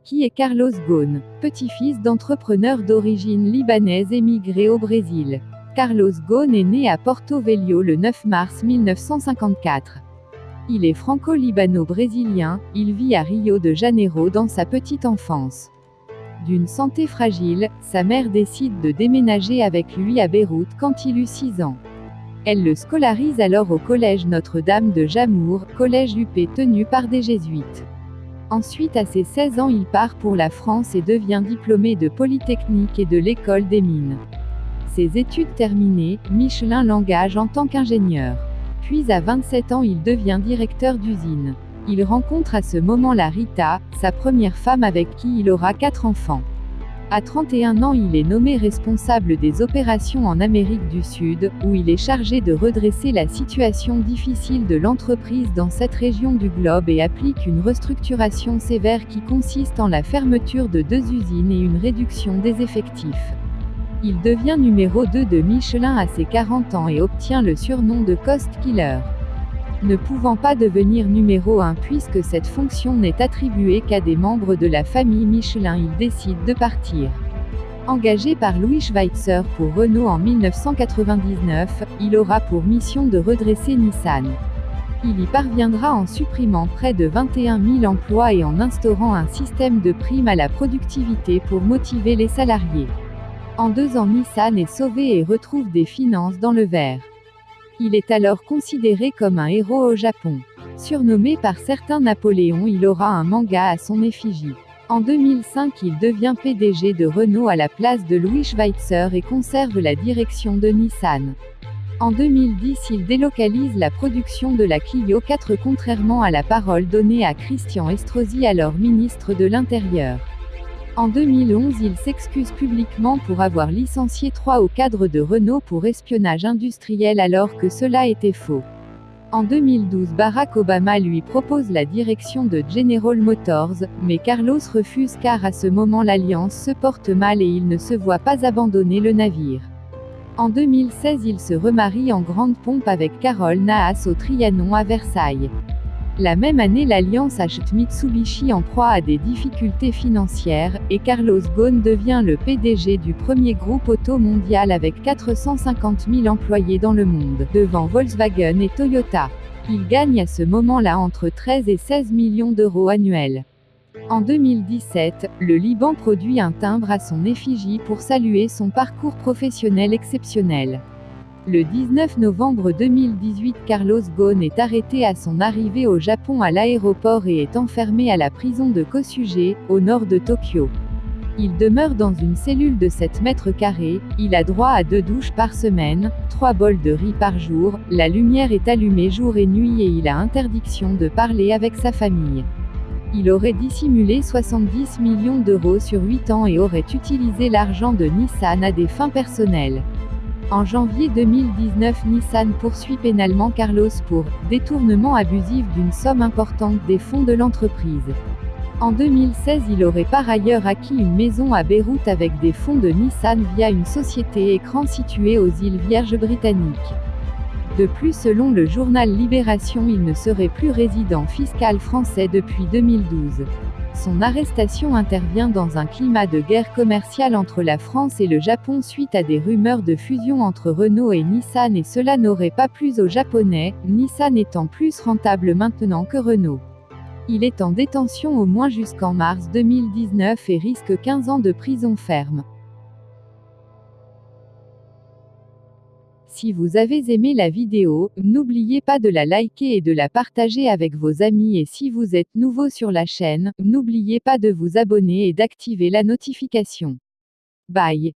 Qui est Carlos Ghosn, petit-fils d'entrepreneurs d'origine libanaise émigrés au Brésil. Carlos Ghosn est né à Porto Velho le 9 mars 1954. Il est franco-libano-brésilien, il vit à Rio de Janeiro dans sa petite enfance. D'une santé fragile, sa mère décide de déménager avec lui à Beyrouth quand il eut 6 ans. Elle le scolarise alors au collège Notre-Dame de Jamour, collège UP tenu par des jésuites. Ensuite à ses 16 ans il part pour la France et devient diplômé de Polytechnique et de l'École des Mines. Ses études terminées, Michelin l'engage en tant qu'ingénieur. Puis à 27 ans il devient directeur d'usine. Il rencontre à ce moment-là Rita, sa première femme avec qui il aura 4 enfants. À 31 ans il est nommé responsable des opérations en Amérique du Sud, où il est chargé de redresser la situation difficile de l'entreprise dans cette région du globe et applique une restructuration sévère qui consiste en la fermeture de 2 usines et une réduction des effectifs. Il devient numéro 2 de Michelin à ses 40 ans et obtient le surnom de Cost Killer. Ne pouvant pas devenir numéro 1 puisque cette fonction n'est attribuée qu'à des membres de la famille Michelin, il décide de partir. Engagé par Louis Schweitzer pour Renault en 1999, il aura pour mission de redresser Nissan. Il y parviendra en supprimant près de 21 000 emplois et en instaurant un système de primes à la productivité pour motiver les salariés. En 2 ans Nissan est sauvé et retrouve des finances dans le vert. Il est alors considéré comme un héros au Japon. Surnommé par certains Napoléon, il aura un manga à son effigie. En 2005 il devient PDG de Renault à la place de Louis Schweitzer et conserve la direction de Nissan. En 2010 il délocalise la production de la Clio 4 contrairement à la parole donnée à Christian Estrosi alors ministre de l'Intérieur. En 2011 il s'excuse publiquement pour avoir licencié 3 hauts cadres de Renault pour espionnage industriel alors que cela était faux. En 2012 Barack Obama lui propose la direction de General Motors, mais Carlos refuse car à ce moment l'alliance se porte mal et il ne se voit pas abandonner le navire. En 2016 il se remarie en grande pompe avec Carole Nahas au Trianon à Versailles. La même année l'alliance achète Mitsubishi en proie à des difficultés financières, et Carlos Ghosn devient le PDG du premier groupe auto mondial avec 450 000 employés dans le monde, devant Volkswagen et Toyota. Il gagne à ce moment-là entre 13 et 16 millions d'euros annuels. En 2017, le Liban produit un timbre à son effigie pour saluer son parcours professionnel exceptionnel. Le 19 novembre 2018 Carlos Ghosn est arrêté à son arrivée au Japon à l'aéroport et est enfermé à la prison de Kosuge, au nord de Tokyo. Il demeure dans une cellule de 7 mètres carrés, il a droit à 2 douches par semaine, 3 bols de riz par jour, la lumière est allumée jour et nuit et il a interdiction de parler avec sa famille. Il aurait dissimulé 70 millions d'euros sur 8 ans et aurait utilisé l'argent de Nissan à des fins personnelles. En janvier 2019 Nissan poursuit pénalement Carlos pour « détournement abusif d'une somme importante des fonds de l'entreprise ». En 2016 il aurait par ailleurs acquis une maison à Beyrouth avec des fonds de Nissan via une société écran située aux îles Vierges britanniques. De plus selon le journal Libération il ne serait plus résident fiscal français depuis 2012. Son arrestation intervient dans un climat de guerre commerciale entre la France et le Japon suite à des rumeurs de fusion entre Renault et Nissan et cela n'aurait pas plu aux Japonais, Nissan étant plus rentable maintenant que Renault. Il est en détention au moins jusqu'en mars 2019 et risque 15 ans de prison ferme. Si vous avez aimé la vidéo, n'oubliez pas de la liker et de la partager avec vos amis et si vous êtes nouveau sur la chaîne, n'oubliez pas de vous abonner et d'activer la notification. Bye.